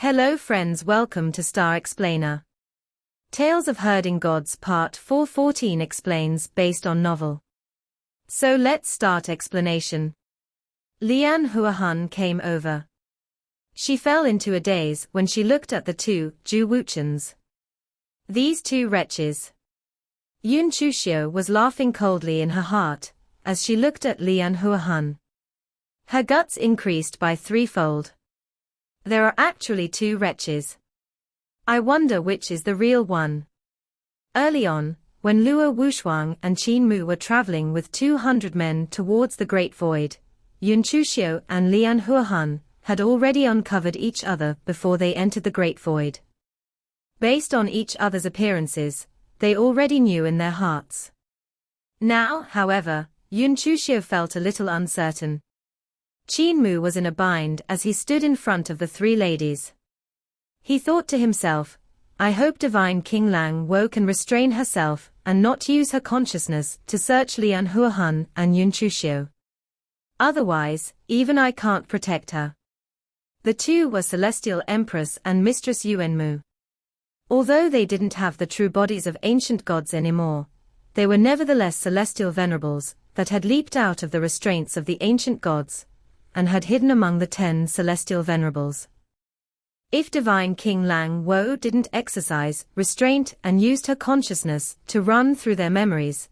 Hello friends, welcome to Star Explainer. Tales of Herding Gods Part 414 explains based on novel. So let's start explanation. Lian Huahan came over. She fell into a daze when she looked at the two Zhu Wuchens. These two wretches. Yun Chuxiu was laughing coldly in her heart as she looked at Lian Huahan. Her guts increased by threefold. There are actually two wretches. I wonder which is the real one. Early on, when Luo Wushuang and Qin Mu were traveling with 200 men towards the Great Void, Yun Chuxiu and Lian Huahan had already uncovered each other before they entered the Great Void. Based on each other's appearances, they already knew in their hearts. Now, however, Yun Chuxiu felt a little uncertain. Qin Mu was in a bind as he stood in front of the three ladies. He thought to himself, I hope Divine King Lang Wo can restrain herself and not use her consciousness to search Lian Huahan and Yun Chuxiu. Otherwise, even I can't protect her. The two were Celestial Empress and Mistress Yuan Mu. Although they didn't have the true bodies of ancient gods anymore, they were nevertheless celestial venerables that had leaped out of the restraints of the ancient gods and had hidden among the 10 celestial venerables. If Divine King Lang Wo didn't exercise restraint and used her consciousness to run through their memories,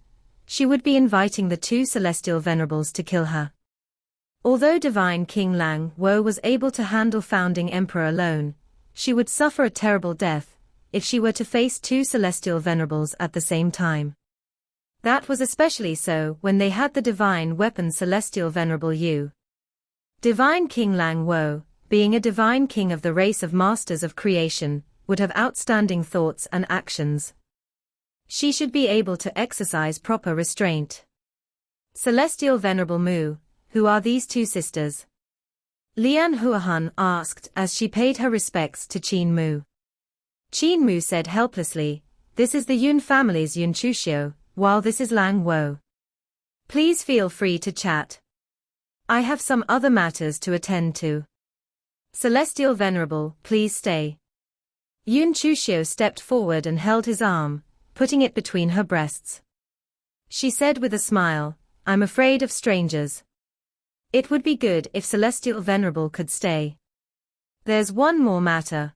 she would be inviting the two celestial venerables to kill her. Although Divine King Lang Wo was able to handle Founding Emperor alone, she would suffer a terrible death if she were to face two celestial venerables at the same time. That was especially so when they had the divine weapon Celestial Venerable Yu. Divine King Lang Wo, being a divine king of the race of masters of creation, would have outstanding thoughts and actions. She should be able to exercise proper restraint. Celestial Venerable Mu, who are these two sisters? Lian Huahan asked as she paid her respects to Qin Mu. Qin Mu said helplessly, this is the Yun family's Yun Chuxiu, while this is Lang Wo. Please feel free to chat. I have some other matters to attend to. Celestial Venerable, please stay. Yun Chuxiu stepped forward and held his arm, putting it between her breasts. She said with a smile, I'm afraid of strangers. It would be good if Celestial Venerable could stay. There's one more matter.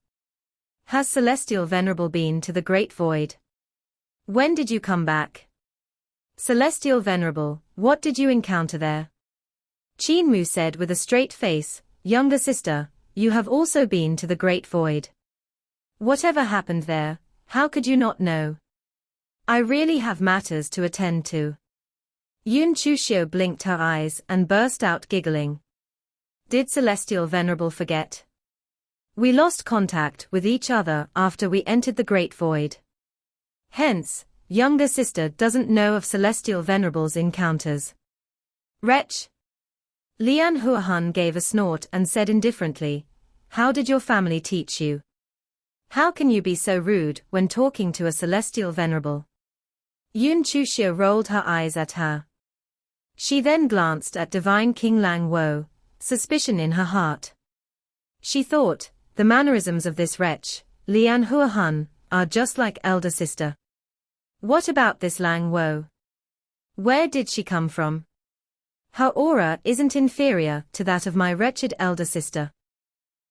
Has Celestial Venerable been to the Great Void? When did you come back? Celestial Venerable, what did you encounter there? Qin Mu said with a straight face, younger sister, you have also been to the Great Void. Whatever happened there, how could you not know? I really have matters to attend to. Yun Chuxiu blinked her eyes and burst out giggling. Did Celestial Venerable forget? We lost contact with each other after we entered the Great Void. Hence, younger sister doesn't know of Celestial Venerable's encounters. Wretch! Lian Huahan gave a snort and said indifferently, how did your family teach you? How can you be so rude when talking to a Celestial Venerable? Yun Chuxiu rolled her eyes at her. She then glanced at Divine King Lang Wo, suspicion in her heart. She thought, the mannerisms of this wretch, Lian Huahan, are just like elder sister. What about this Lang Wo? Where did she come from? Her aura isn't inferior to that of my wretched elder sister.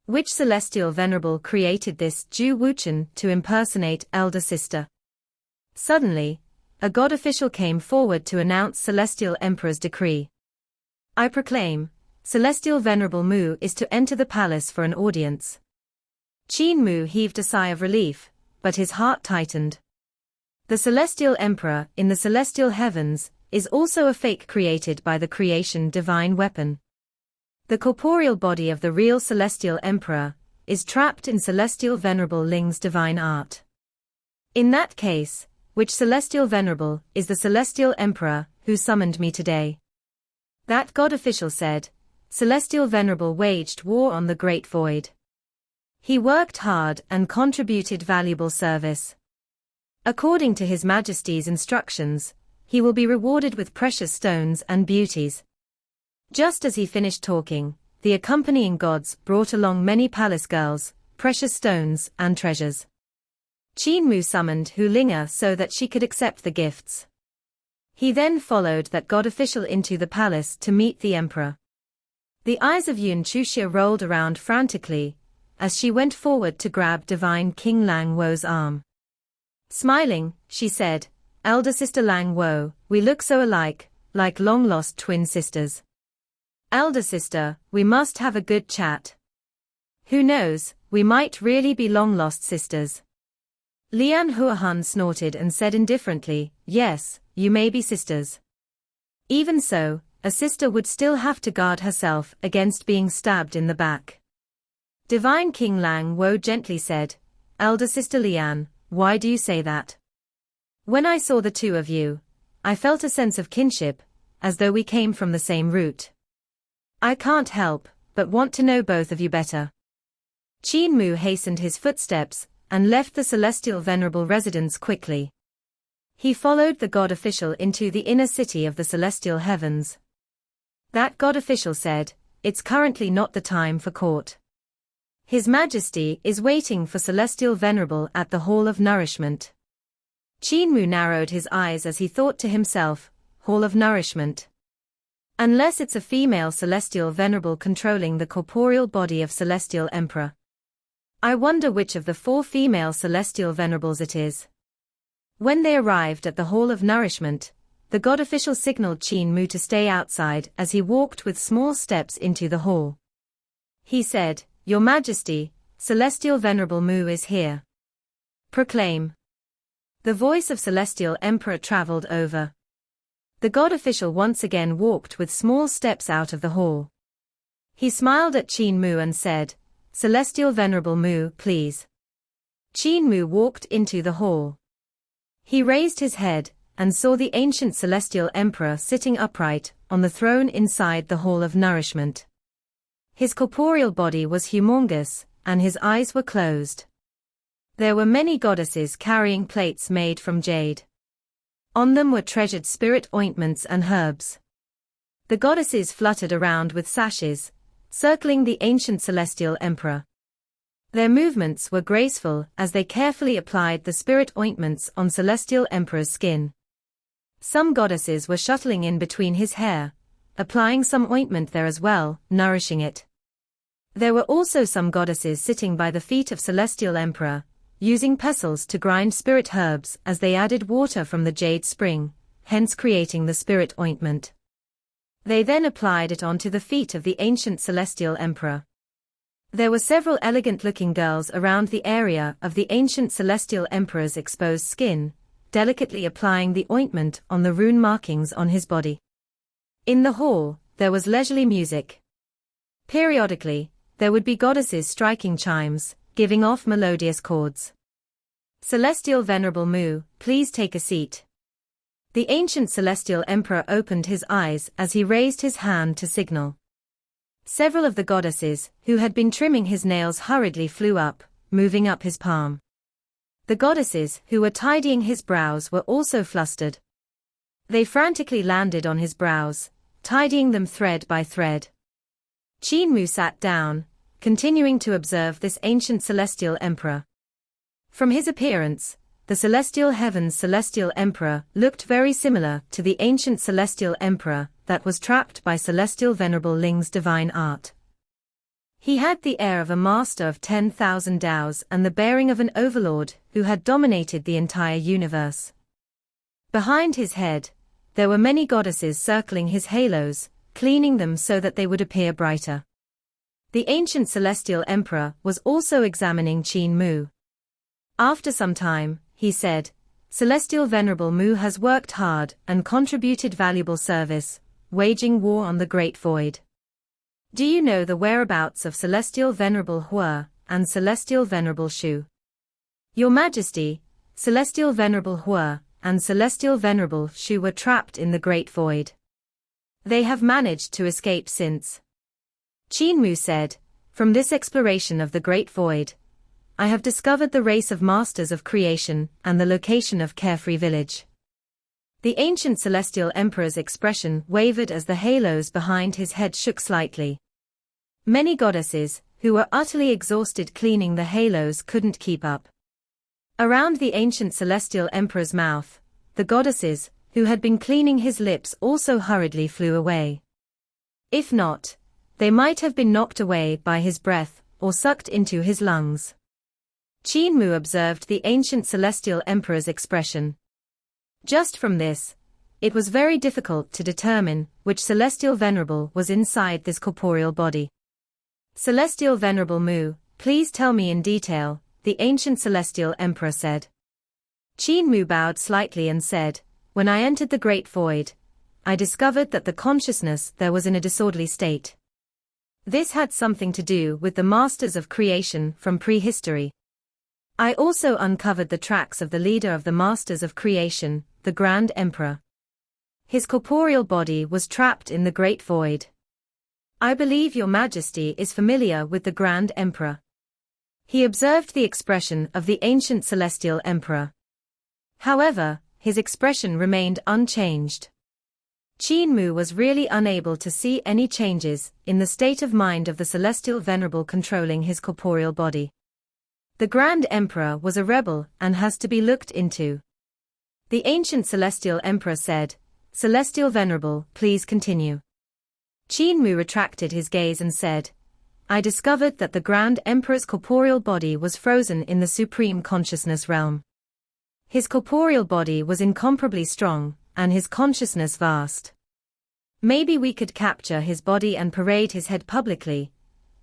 Which Celestial Venerable created this Zhu Wuchen to impersonate elder sister? Suddenly, a god official came forward to announce Celestial Emperor's decree. I proclaim, Celestial Venerable Mu is to enter the palace for an audience. Qin Mu heaved a sigh of relief, but his heart tightened. The Celestial Emperor in the celestial heavens is also a fake created by the creation divine weapon. The corporeal body of the real Celestial Emperor is trapped in Celestial Venerable Ling's divine art. In that case, which Celestial Venerable is the Celestial Emperor who summoned me today? That god official said, Celestial Venerable waged war on the Great Void. He worked hard and contributed valuable service. According to His Majesty's instructions, he will be rewarded with precious stones and beauties. Just as he finished talking, the accompanying gods brought along many palace girls, precious stones, and treasures. Qin Mu summoned Hu Linga so that she could accept the gifts. He then followed that god official into the palace to meet the emperor. The eyes of Yun Chuxia rolled around frantically as she went forward to grab divine King Lang Wo's arm. Smiling, she said, "Elder sister Lang Wo, we look so alike, like long-lost twin sisters. Elder sister, we must have a good chat. Who knows, we might really be long-lost sisters." Lian Huahan snorted and said indifferently, "Yes, you may be sisters. Even so, a sister would still have to guard herself against being stabbed in the back." Divine King Lang Wo gently said, "Elder sister Lian, why do you say that? When I saw the two of you, I felt a sense of kinship, as though we came from the same root. I can't help but want to know both of you better." Qin Mu hastened his footsteps and left the celestial venerable residence quickly. He followed the god official into the inner city of the celestial heavens. That god official said, "It's currently not the time for court. His Majesty is waiting for celestial venerable at the Hall of Nourishment." Qin Mu narrowed his eyes as he thought to himself, Hall of Nourishment. Unless it's a female celestial venerable controlling the corporeal body of celestial emperor. I wonder which of the 4 female celestial venerables it is. When they arrived at the Hall of Nourishment, the god official signaled Qin Mu to stay outside as he walked with small steps into the hall. He said, "Your Majesty, Celestial Venerable Mu is here. Proclaim." The voice of Celestial Emperor traveled over. The god official once again walked with small steps out of the hall. He smiled at Qin Mu and said, "Celestial Venerable Mu, please." Qin Mu walked into the hall. He raised his head and saw the ancient Celestial Emperor sitting upright on the throne inside the Hall of Nourishment. His corporeal body was humongous, and his eyes were closed. There were many goddesses carrying plates made from jade. On them were treasured spirit ointments and herbs. The goddesses fluttered around with sashes, circling the ancient Celestial Emperor. Their movements were graceful as they carefully applied the spirit ointments on Celestial Emperor's skin. Some goddesses were shuttling in between his hair, applying some ointment there as well, nourishing it. There were also some goddesses sitting by the feet of Celestial Emperor, using pestles to grind spirit herbs as they added water from the jade spring, hence creating the spirit ointment. They then applied it onto the feet of the ancient Celestial Emperor. There were several elegant-looking girls around the area of the ancient Celestial Emperor's exposed skin, delicately applying the ointment on the rune markings on his body. In the hall, there was leisurely music. Periodically, there would be goddesses striking chimes, giving off melodious chords. "Celestial Venerable Mu, please take a seat." The ancient Celestial Emperor opened his eyes as he raised his hand to signal. Several of the goddesses, who had been trimming his nails hurriedly flew up, moving up his palm. The goddesses, who were tidying his brows were also flustered. They frantically landed on his brows, tidying them thread by thread. Qin Mu sat down, continuing to observe this ancient Celestial Emperor. From his appearance, the Celestial Heaven's Celestial Emperor looked very similar to the ancient Celestial Emperor that was trapped by Celestial Venerable Ling's divine art. He had the air of a master of 10,000 daos and the bearing of an overlord who had dominated the entire universe. Behind his head, there were many goddesses circling his halos, cleaning them so that they would appear brighter. The ancient Celestial Emperor was also examining Qin Mu. After some time, he said, "Celestial Venerable Mu has worked hard and contributed valuable service, waging war on the Great Void. Do you know the whereabouts of Celestial Venerable Hua and Celestial Venerable Shu?" "Your Majesty, Celestial Venerable Hua and Celestial Venerable Shu were trapped in the Great Void. They have managed to escape since." Qin Mu said, "From this exploration of the Great Void, I have discovered the race of masters of creation and the location of Carefree Village." The ancient Celestial Emperor's expression wavered as the halos behind his head shook slightly. Many goddesses, who were utterly exhausted cleaning the halos, couldn't keep up. Around the ancient celestial emperor's mouth, the goddesses, who had been cleaning his lips, also hurriedly flew away. If not, they might have been knocked away by his breath, or sucked into his lungs. Qin Mu observed the ancient celestial emperor's expression. Just from this, it was very difficult to determine which celestial venerable was inside this corporeal body. Celestial Venerable Mu, please tell me in detail, the ancient celestial emperor said. Qin Mu bowed slightly and said, when I entered the great void, I discovered that the consciousness there was in a disorderly state. This had something to do with the masters of creation from prehistory. I also uncovered the tracks of the leader of the masters of creation, the Grand Emperor. His corporeal body was trapped in the great void. I believe your Majesty is familiar with the Grand Emperor. He observed the expression of the ancient celestial emperor. However, his expression remained unchanged. Qin Mu was really unable to see any changes in the state of mind of the celestial venerable controlling his corporeal body. The Grand Emperor was a rebel and has to be looked into. The ancient celestial emperor said, Celestial Venerable, please continue. Qin Mu retracted his gaze and said, I discovered that the Grand Emperor's corporeal body was frozen in the supreme consciousness realm. His corporeal body was incomparably strong, and his consciousness vast. Maybe we could capture his body and parade his head publicly,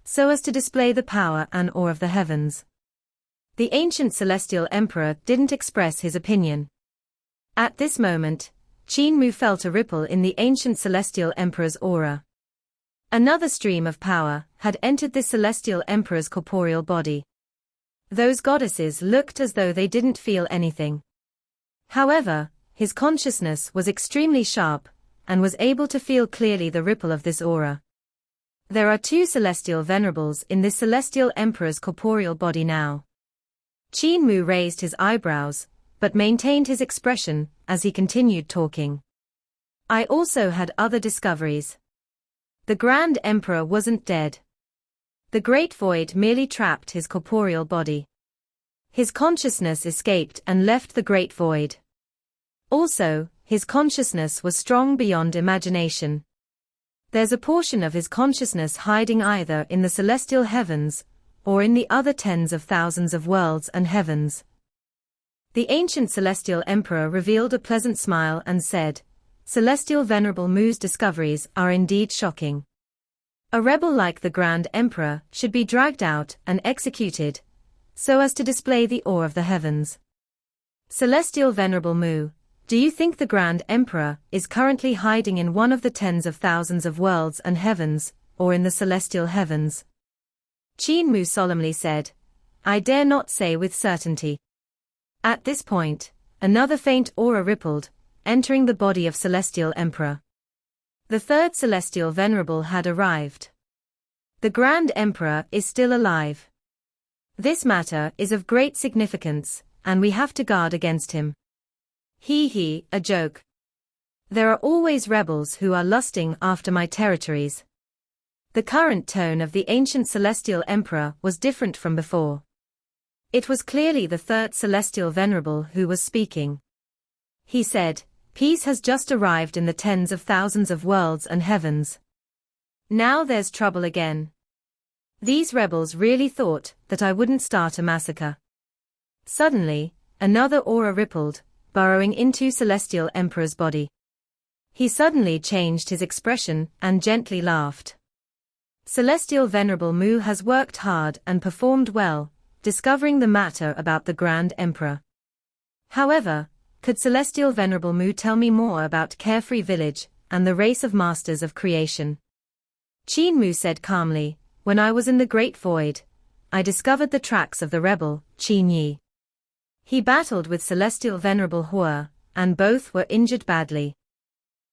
so as to display the power and awe of the heavens. The ancient celestial emperor didn't express his opinion. At this moment, Qin Mu felt a ripple in the ancient celestial emperor's aura. Another stream of power had entered this celestial emperor's corporeal body. Those goddesses looked as though they didn't feel anything. However, his consciousness was extremely sharp, and was able to feel clearly the ripple of this aura. There are two celestial venerables in this celestial emperor's corporeal body now. Qin Mu raised his eyebrows, but maintained his expression as he continued talking. I also had other discoveries. The Grand Emperor wasn't dead. The Great Void merely trapped his corporeal body. His consciousness escaped and left the Great Void. Also, his consciousness was strong beyond imagination. There's a portion of his consciousness hiding either in the celestial heavens, or in the other tens of thousands of worlds and heavens. The ancient celestial emperor revealed a pleasant smile and said, Celestial Venerable Mu's discoveries are indeed shocking. A rebel like the Grand Emperor should be dragged out and executed, so as to display the awe of the heavens. Celestial Venerable Mu, do you think the Grand Emperor is currently hiding in one of the tens of thousands of worlds and heavens, or in the celestial heavens? Qin Mu solemnly said, I dare not say with certainty. At this point, another faint aura rippled, entering the body of Celestial Emperor. The third Celestial Venerable had arrived. The Grand Emperor is still alive. This matter is of great significance, and we have to guard against him. A joke. There are always rebels who are lusting after my territories. The current tone of the ancient Celestial Emperor was different from before. It was clearly the third Celestial Venerable who was speaking. He said, Peace has just arrived in the tens of thousands of worlds and heavens. Now there's trouble again. These rebels really thought that I wouldn't start a massacre. Suddenly, another aura rippled, burrowing into Celestial Emperor's body. He suddenly changed his expression and gently laughed. Celestial Venerable Mu has worked hard and performed well, discovering the matter about the Grand Emperor. However, could Celestial Venerable Mu tell me more about Carefree Village and the race of masters of creation? Qin Mu said calmly, when I was in the Great Void, I discovered the tracks of the rebel, Qin Yi. He battled with Celestial Venerable Hua, and both were injured badly.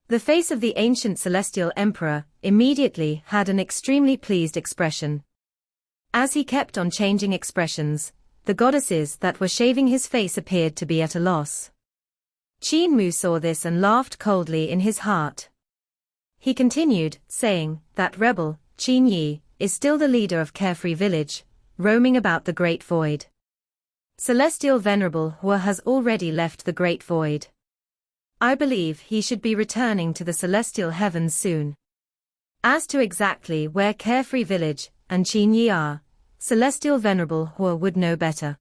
The face of the ancient Celestial Emperor immediately had an extremely pleased expression. As he kept on changing expressions, the goddesses that were shaving his face appeared to be at a loss. Qin Mu saw this and laughed coldly in his heart. He continued, saying, That rebel, Qin Yi, is still the leader of Carefree Village, roaming about the Great Void. Celestial Venerable Hua has already left the Great Void. I believe he should be returning to the celestial heavens soon. As to exactly where Carefree Village and Qin Yi are, Celestial Venerable Hua would know better.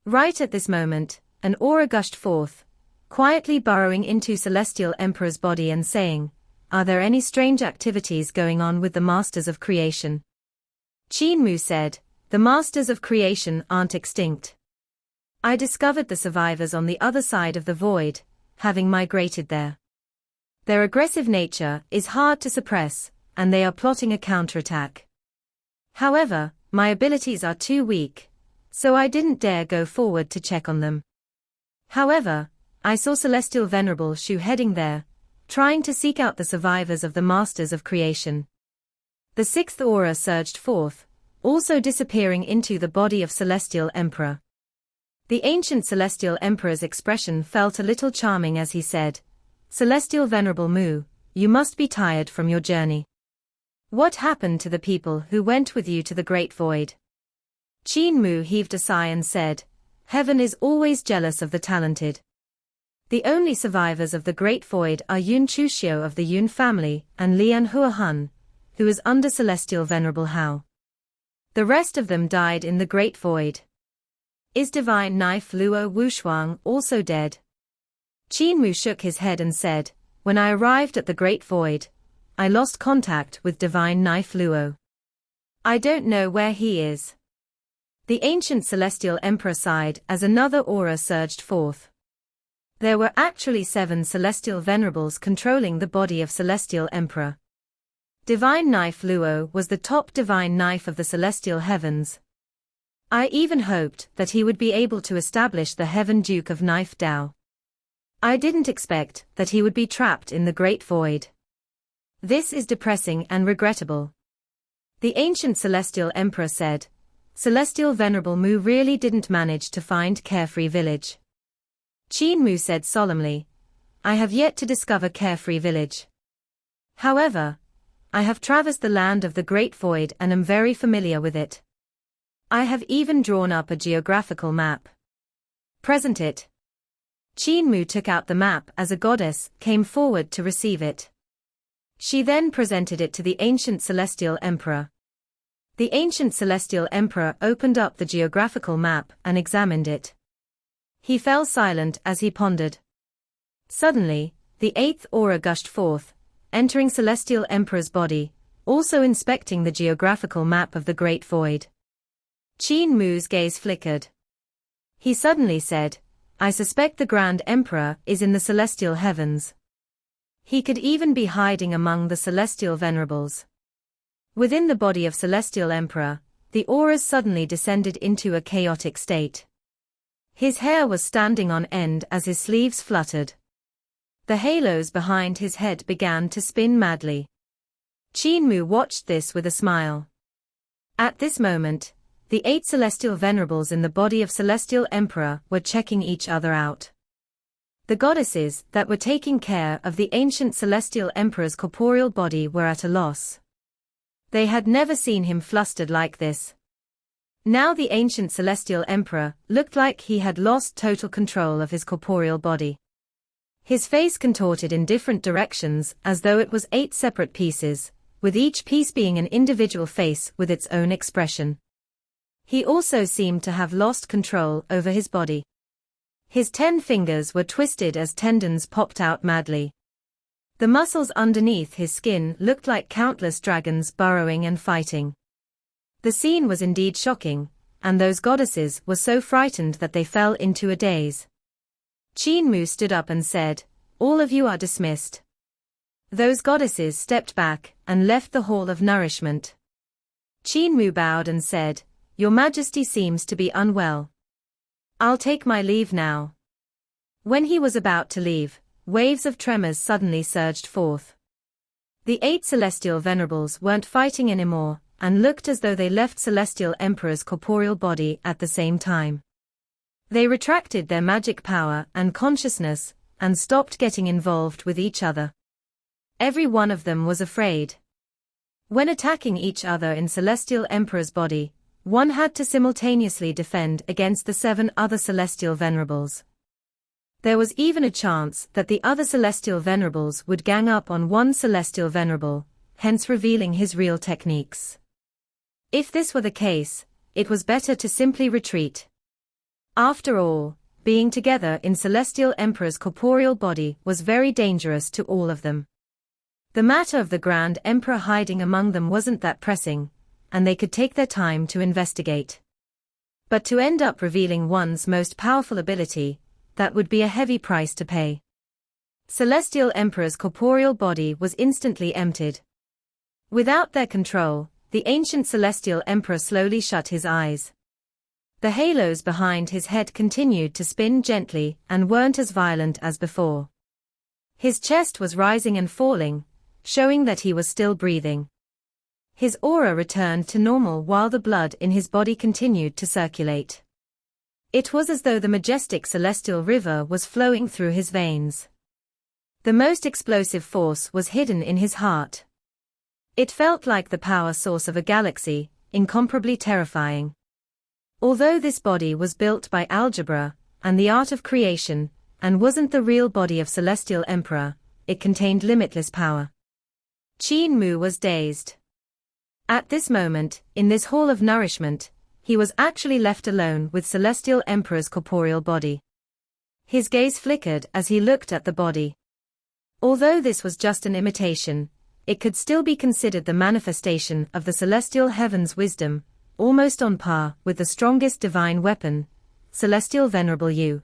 Right at this moment, an aura gushed forth, quietly burrowing into Celestial Emperor's body and saying, "Are there any strange activities going on with the Masters of Creation?" Qin Mu said, "The Masters of Creation aren't extinct. I discovered the survivors on the other side of the void, having migrated there. Their aggressive nature is hard to suppress, and they are plotting a counterattack. However, my abilities are too weak, so I didn't dare go forward to check on them. However, I saw Celestial Venerable Shu heading there, trying to seek out the survivors of the Masters of Creation." The sixth aura surged forth, also disappearing into the body of Celestial Emperor. The ancient Celestial Emperor's expression felt a little charming as he said, "Celestial Venerable Mu, you must be tired from your journey. What happened to the people who went with you to the Great Void?" Qin Mu heaved a sigh and said, "Heaven is always jealous of the talented. The only survivors of the Great Void are Yun Chuxiu of the Yun family and Lian Huahun, who is under Celestial Venerable Hao. The rest of them died in the Great Void. Is Divine Knife Luo Wushuang also dead?" Qin Mu shook his head and said, "When I arrived at the Great Void, I lost contact with Divine Knife Luo. I don't know where he is." The ancient Celestial Emperor sighed as another aura surged forth. There were actually 7 Celestial Venerables controlling the body of Celestial Emperor. Divine Knife Luo was the top divine knife of the celestial heavens. I even hoped that he would be able to establish the Heaven Duke of Knife Dao. I didn't expect that he would be trapped in the Great Void. This is depressing and regrettable." The ancient Celestial Emperor said, "Celestial Venerable Mu really didn't manage to find Carefree Village." Qin Mu said solemnly, "I have yet to discover Carefree Village. However, I have traversed the land of the Great Void and am very familiar with it. I have even drawn up a geographical map. Present it." Qin Mu took out the map as a goddess came forward to receive it. She then presented it to the ancient Celestial Emperor. The ancient Celestial Emperor opened up the geographical map and examined it. He fell silent as he pondered. Suddenly, the 8th aura gushed forth, entering Celestial Emperor's body, also inspecting the geographical map of the Great Void. Qin Mu's gaze flickered. He suddenly said, "I suspect the Grand Emperor is in the celestial heavens. He could even be hiding among the Celestial Venerables." Within the body of Celestial Emperor, the auras suddenly descended into a chaotic state. His hair was standing on end as his sleeves fluttered. The halos behind his head began to spin madly. Qin Mu watched this with a smile. At this moment, the 8 Celestial Venerables in the body of Celestial Emperor were checking each other out. The goddesses that were taking care of the ancient Celestial Emperor's corporeal body were at a loss. They had never seen him flustered like this. Now the ancient Celestial Emperor looked like he had lost total control of his corporeal body. His face contorted in different directions as though it was 8 separate pieces, with each piece being an individual face with its own expression. He also seemed to have lost control over his body. His 10 fingers were twisted as tendons popped out madly. The muscles underneath his skin looked like countless dragons burrowing and fighting. The scene was indeed shocking, and those goddesses were so frightened that they fell into a daze. Qin Mu stood up and said, "All of you are dismissed." Those goddesses stepped back and left the Hall of Nourishment. Qin Mu bowed and said, "Your Majesty seems to be unwell. I'll take my leave now." When he was about to leave, waves of tremors suddenly surged forth. The 8 Celestial Venerables weren't fighting anymore, and looked as though they left Celestial Emperor's corporeal body at the same time. They retracted their magic power and consciousness, and stopped getting involved with each other. Every one of them was afraid. When attacking each other in Celestial Emperor's body, one had to simultaneously defend against the 7 other Celestial Venerables. There was even a chance that the other Celestial Venerables would gang up on one Celestial Venerable, hence revealing his real techniques. If this were the case, it was better to simply retreat. After all, being together in Celestial Emperor's corporeal body was very dangerous to all of them. The matter of the Grand Emperor hiding among them wasn't that pressing, and they could take their time to investigate. But to end up revealing one's most powerful ability, that would be a heavy price to pay. Celestial Emperor's corporeal body was instantly emptied. Without their control, the ancient Celestial Emperor slowly shut his eyes. The halos behind his head continued to spin gently and weren't as violent as before. His chest was rising and falling, showing that he was still breathing. His aura returned to normal while the blood in his body continued to circulate. It was as though the majestic celestial river was flowing through his veins. The most explosive force was hidden in his heart. It felt like the power source of a galaxy, incomparably terrifying. Although this body was built by algebra and the art of creation, and wasn't the real body of Celestial Emperor, it contained limitless power. Qin Mu was dazed. At this moment, in this hall of nourishment, he was actually left alone with Celestial Emperor's corporeal body. His gaze flickered as he looked at the body. Although this was just an imitation, it could still be considered the manifestation of the celestial heaven's wisdom, almost on par with the strongest divine weapon, Celestial Venerable Yu.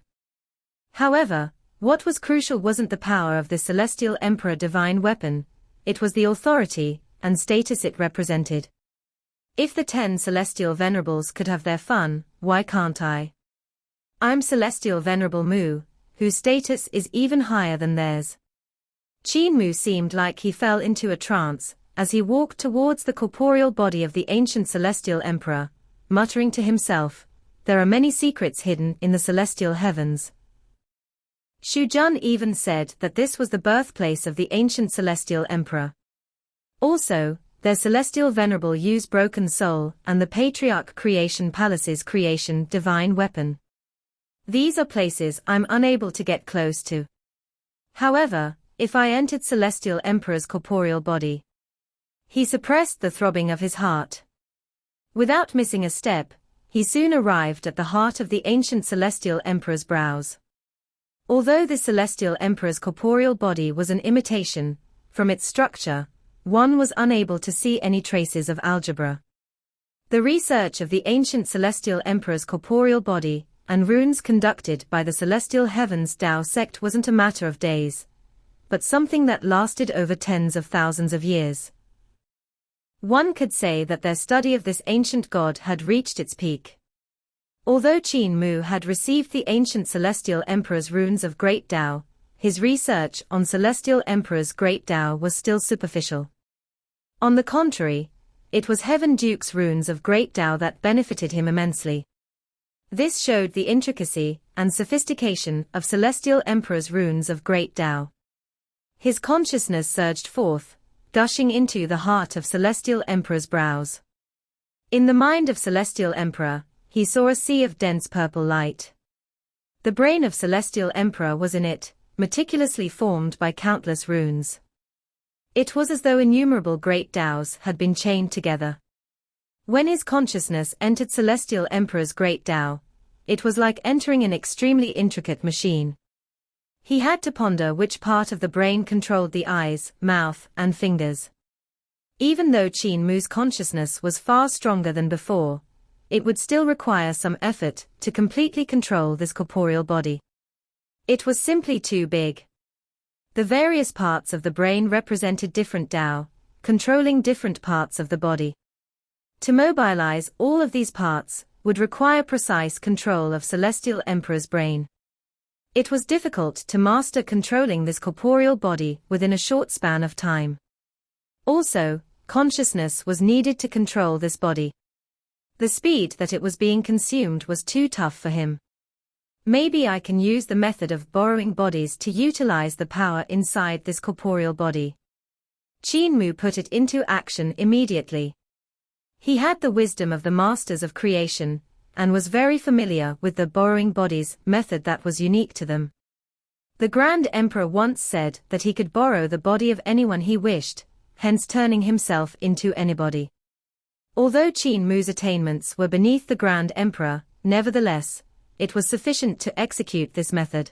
However, what was crucial wasn't the power of this Celestial Emperor divine weapon, it was the authority and status it represented. If the 10 Celestial Venerables could have their fun, why can't I? I'm Celestial Venerable Mu, whose status is even higher than theirs. Qin Mu seemed like he fell into a trance, as he walked towards the corporeal body of the ancient Celestial Emperor, muttering to himself, "There are many secrets hidden in the celestial heavens." Shu Jun even said that this was the birthplace of the ancient Celestial Emperor. Also, their Celestial Venerable Yu's broken soul and the Patriarch Creation Palace's creation divine weapon. These are places I'm unable to get close to. However, if I entered Celestial Emperor's corporeal body. He suppressed the throbbing of his heart. Without missing a step, he soon arrived at the heart of the ancient Celestial Emperor's brows. Although the Celestial Emperor's corporeal body was an imitation, from its structure, one was unable to see any traces of algebra. The research of the ancient Celestial Emperor's corporeal body, and runes conducted by the Celestial Heavens Tao sect wasn't a matter of days, but something that lasted over tens of thousands of years. One could say that their study of this ancient god had reached its peak. Although Qin Mu had received the ancient Celestial Emperor's runes of Great Tao, his research on Celestial Emperor's Great Tao was still superficial. On the contrary, it was Heaven Duke's runes of Great Tao that benefited him immensely. This showed the intricacy and sophistication of Celestial Emperor's runes of Great Tao. His consciousness surged forth, gushing into the heart of Celestial Emperor's brows. In the mind of Celestial Emperor, he saw a sea of dense purple light. The brain of Celestial Emperor was in it, meticulously formed by countless runes. It was as though innumerable great Taos had been chained together. When his consciousness entered Celestial Emperor's Great Tao, it was like entering an extremely intricate machine. He had to ponder which part of the brain controlled the eyes, mouth, and fingers. Even though Qin Mu's consciousness was far stronger than before, it would still require some effort to completely control this corporeal body. It was simply too big. The various parts of the brain represented different Tao, controlling different parts of the body. To mobilize all of these parts would require precise control of Celestial Emperor's brain. It was difficult to master controlling this corporeal body within a short span of time. Also, consciousness was needed to control this body. The speed that it was being consumed was too tough for him. Maybe I can use the method of borrowing bodies to utilize the power inside this corporeal body. Qin Mu put it into action immediately. He had the wisdom of the masters of creation, and was very familiar with the borrowing bodies method that was unique to them. The Grand Emperor once said that he could borrow the body of anyone he wished, hence turning himself into anybody. Although Qin Mu's attainments were beneath the Grand Emperor, nevertheless, it was sufficient to execute this method.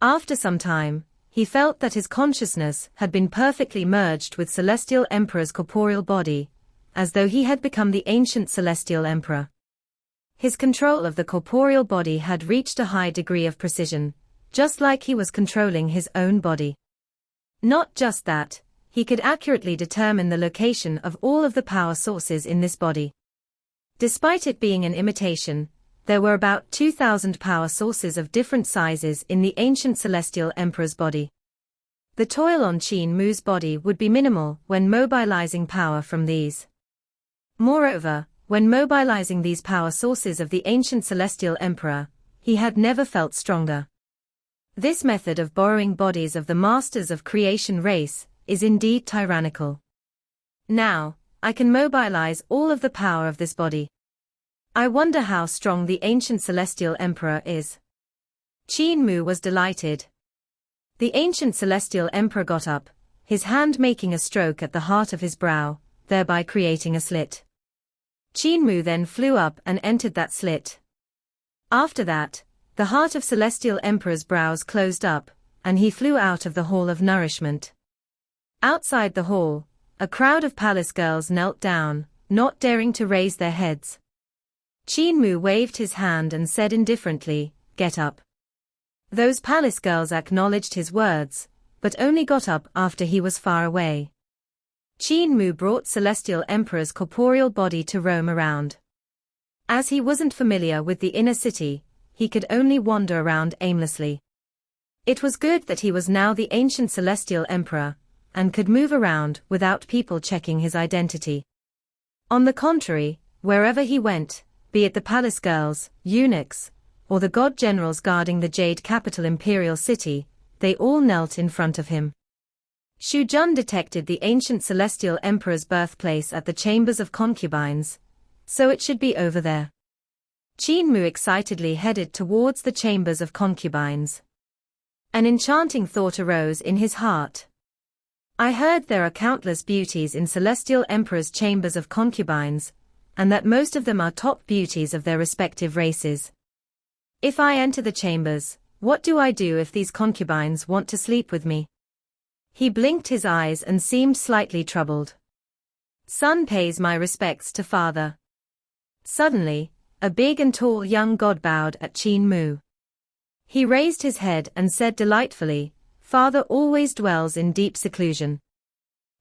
After some time, he felt that his consciousness had been perfectly merged with Celestial Emperor's corporeal body, as though he had become the ancient Celestial Emperor. His control of the corporeal body had reached a high degree of precision, just like he was controlling his own body. Not just that, he could accurately determine the location of all of the power sources in this body. Despite it being an imitation, there were about 2,000 power sources of different sizes in the ancient Celestial Emperor's body. The toil on Qin Mu's body would be minimal when mobilizing power from these. Moreover, when mobilizing these power sources of the ancient Celestial Emperor, he had never felt stronger. This method of borrowing bodies of the masters of creation race is indeed tyrannical. Now, I can mobilize all of the power of this body. I wonder how strong the ancient Celestial Emperor is. Qin Mu was delighted. The ancient Celestial Emperor got up, his hand making a stroke at the heart of his brow, thereby creating a slit. Qin Mu then flew up and entered that slit. After that, the heart of Celestial Emperor's brows closed up, and he flew out of the Hall of Nourishment. Outside the hall, a crowd of palace girls knelt down, not daring to raise their heads. Qin Mu waved his hand and said indifferently, "Get up." Those palace girls acknowledged his words, but only got up after he was far away. Qin Mu brought Celestial Emperor's corporeal body to roam around. As he wasn't familiar with the inner city, he could only wander around aimlessly. It was good that he was now the ancient Celestial Emperor, and could move around without people checking his identity. On the contrary, wherever he went, be it the palace girls, eunuchs, or the god generals guarding the Jade Capital Imperial City, they all knelt in front of him. Shu Jun detected the ancient Celestial Emperor's birthplace at the Chambers of Concubines, so it should be over there. Qin Mu excitedly headed towards the Chambers of Concubines. An enchanting thought arose in his heart. I heard there are countless beauties in Celestial Emperor's Chambers of Concubines, and that most of them are top beauties of their respective races. If I enter the chambers, what do I do if these concubines want to sleep with me? He blinked his eyes and seemed slightly troubled. Son pays my respects to father. Suddenly, a big and tall young god bowed at Qin Mu. He raised his head and said delightfully, "Father always dwells in deep seclusion.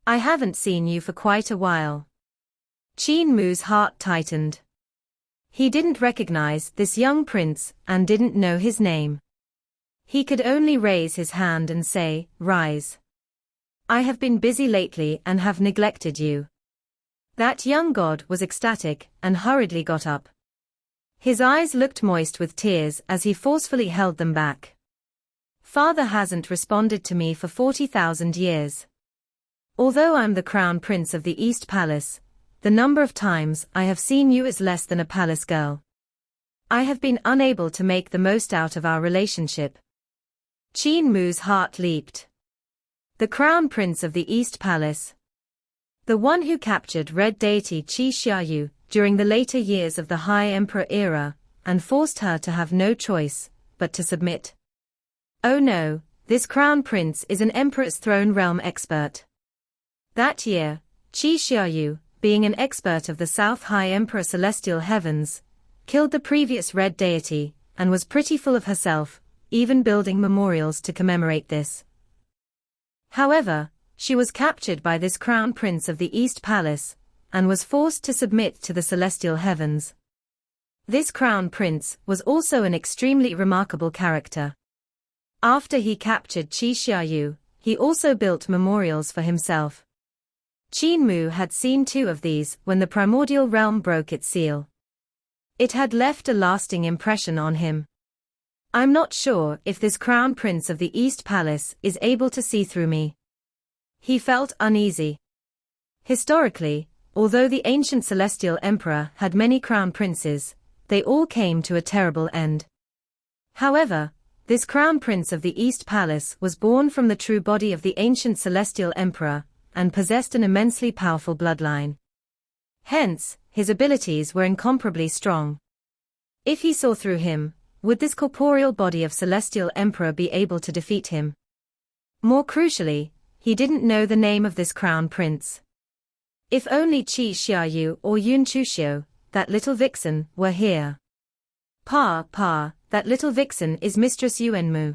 I haven't seen you for quite a while." Qin Mu's heart tightened. He didn't recognize this young prince and didn't know his name. He could only raise his hand and say, "Rise. I have been busy lately and have neglected you." That young god was ecstatic and hurriedly got up. His eyes looked moist with tears as he forcefully held them back. "Father hasn't responded to me for 40,000 years. Although I'm the crown prince of the East Palace, the number of times I have seen you is less than a palace girl. I have been unable to make the most out of our relationship." Qin Mu's heart leaped. The crown prince of the East Palace. The one who captured Red Deity Qi Xiaoyu during the later years of the High Emperor era, and forced her to have no choice but to submit. Oh no, this crown prince is an emperor's throne realm expert. That year, Qi Xiaoyu, being an expert of the South High Emperor Celestial Heavens, killed the previous Red Deity, and was pretty full of herself, even building memorials to commemorate this. However, she was captured by this crown prince of the East Palace, and was forced to submit to the Celestial Heavens. This crown prince was also an extremely remarkable character. After he captured Qi Xiaoyu, he also built memorials for himself. Qin Mu had seen 2 of these when the primordial realm broke its seal. It had left a lasting impression on him. I'm not sure if this crown prince of the East Palace is able to see through me. He felt uneasy. Historically, although the ancient celestial emperor had many crown princes, they all came to a terrible end. However, this crown prince of the East Palace was born from the true body of the ancient celestial emperor, and possessed an immensely powerful bloodline. Hence, his abilities were incomparably strong. If he saw through him, would this corporeal body of celestial emperor be able to defeat him? More crucially, he didn't know the name of this crown prince. If only Qi Xiaoyu or Yun Chuxiu, that little vixen, were here. Pa, that little vixen is Mistress Qin Mu.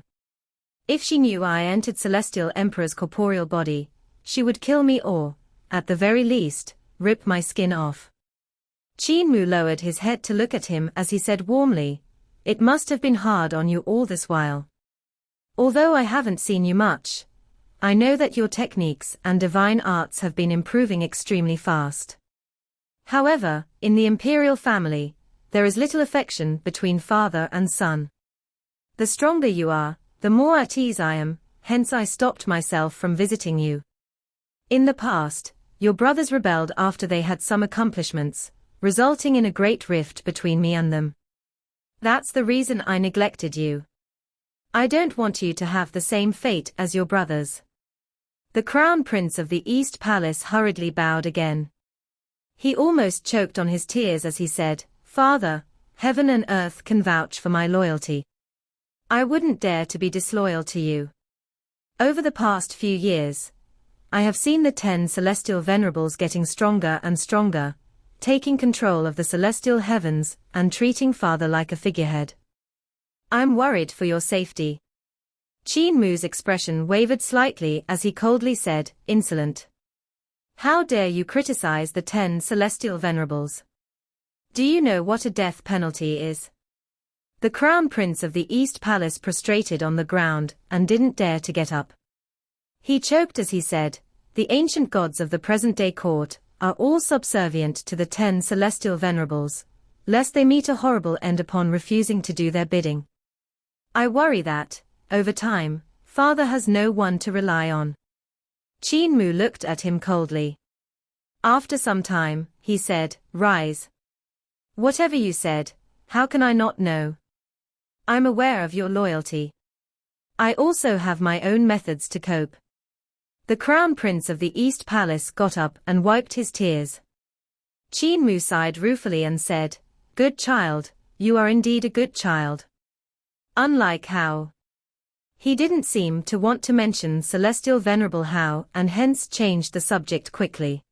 If she knew I entered Celestial Emperor's corporeal body, she would kill me or, at the very least, rip my skin off. Qin Mu lowered his head to look at him as he said warmly, "It must have been hard on you all this while. Although I haven't seen you much, I know that your techniques and divine arts have been improving extremely fast. However, in the imperial family, there is little affection between father and son. The stronger you are, the more at ease I am, hence I stopped myself from visiting you. In the past, your brothers rebelled after they had some accomplishments, resulting in a great rift between me and them. That's the reason I neglected you. I don't want you to have the same fate as your brothers." The crown prince of the East Palace hurriedly bowed again. He almost choked on his tears as he said, "Father, heaven and earth can vouch for my loyalty. I wouldn't dare to be disloyal to you. Over the past few years, I have seen the 10 celestial venerables getting stronger and stronger, taking control of the celestial heavens and treating Father like a figurehead. I'm worried for your safety." Qin Mu's expression wavered slightly as he coldly said, "Insolent. How dare you criticize the 10 celestial venerables? Do you know what a death penalty is?" The crown prince of the East Palace prostrated on the ground and didn't dare to get up. He choked as he said, "The ancient gods of the present-day court are all subservient to the 10 celestial venerables, lest they meet a horrible end upon refusing to do their bidding. I worry that, over time, Father has no one to rely on." Qin Mu looked at him coldly. After some time, he said, "Rise. Whatever you said, how can I not know? I'm aware of your loyalty. I also have my own methods to cope." The crown prince of the East Palace got up and wiped his tears. Qin Mu sighed ruefully and said, "Good child, you are indeed a good child. Unlike Hao." He didn't seem to want to mention Celestial Venerable Hao and hence changed the subject quickly.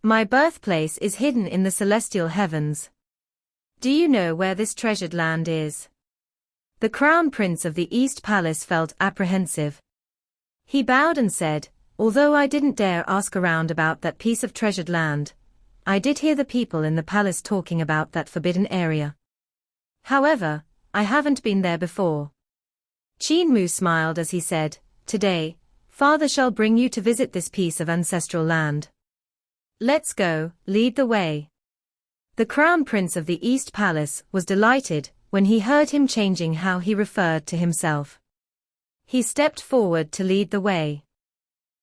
"My birthplace is hidden in the celestial heavens. Do you know where this treasured land is?" The crown prince of the East Palace felt apprehensive. He bowed and said, "Although I didn't dare ask around about that piece of treasured land, I did hear the people in the palace talking about that forbidden area. However, I haven't been there before." Qin Mu smiled as he said, "Today, Father shall bring you to visit this piece of ancestral land. Let's go, lead the way." The crown prince of the East Palace was delighted when he heard him changing how he referred to himself. He stepped forward to lead the way.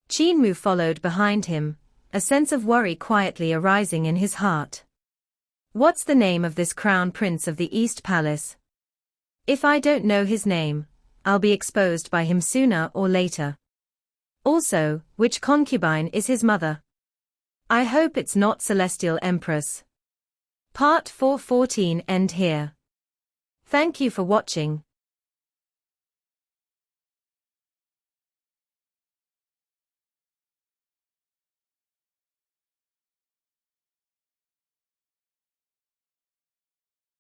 Qin Mu followed behind him, a sense of worry quietly arising in his heart. What's the name of this crown prince of the East Palace? If I don't know his name, I'll be exposed by him sooner or later. Also, which concubine is his mother? I hope it's not Celestial Empress. Part 414 end here. Thank you for watching.